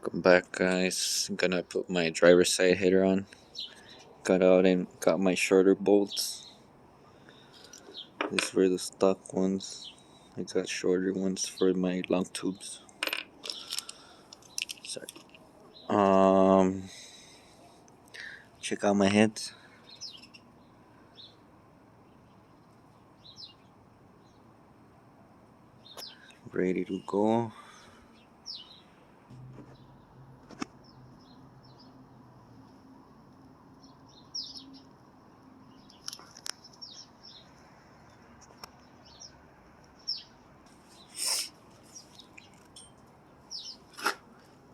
Welcome back, guys. I'm gonna put my driver's side header on. Got out and got my shorter bolts. These were the stock ones. I got shorter ones for my long tubes. Sorry. Check out my heads. Ready to go.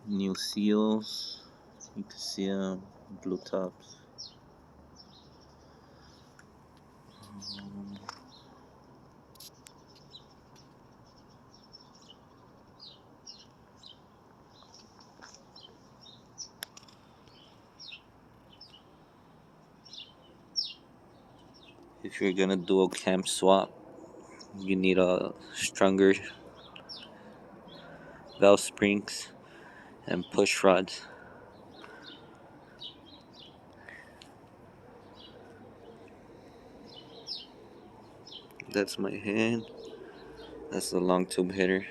New seals. You can see them. Blue tops. If you're gonna do a cam swap, you need a stronger valve springs and push rods. That's my head. That's the long tube header.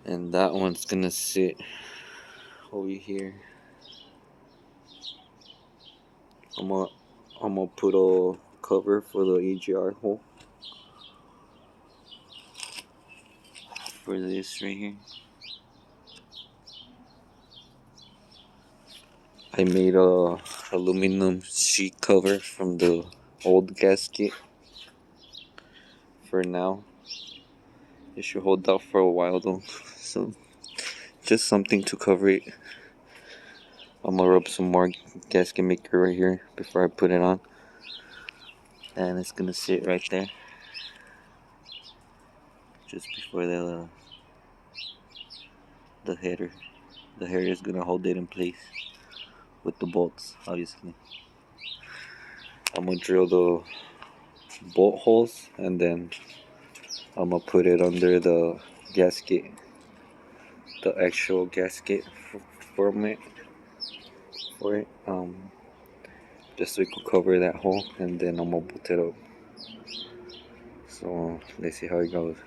And that one's gonna sit over here. I'm gonna put a cover for the EGR hole for this right here. I made a aluminum sheet cover from the old gasket. For now, it should hold out for a while though. So just something to cover it. I'm gonna rub some more gasket maker right here before I put it on, and it's gonna sit right there, just before the header. The header is gonna hold it in place with the bolts, obviously. I'm gonna drill the bolt holes and then I'm gonna put it under the gasket, the actual gasket for it, just so we can cover that hole, and then I'm gonna bolt it up. So let's see how it goes.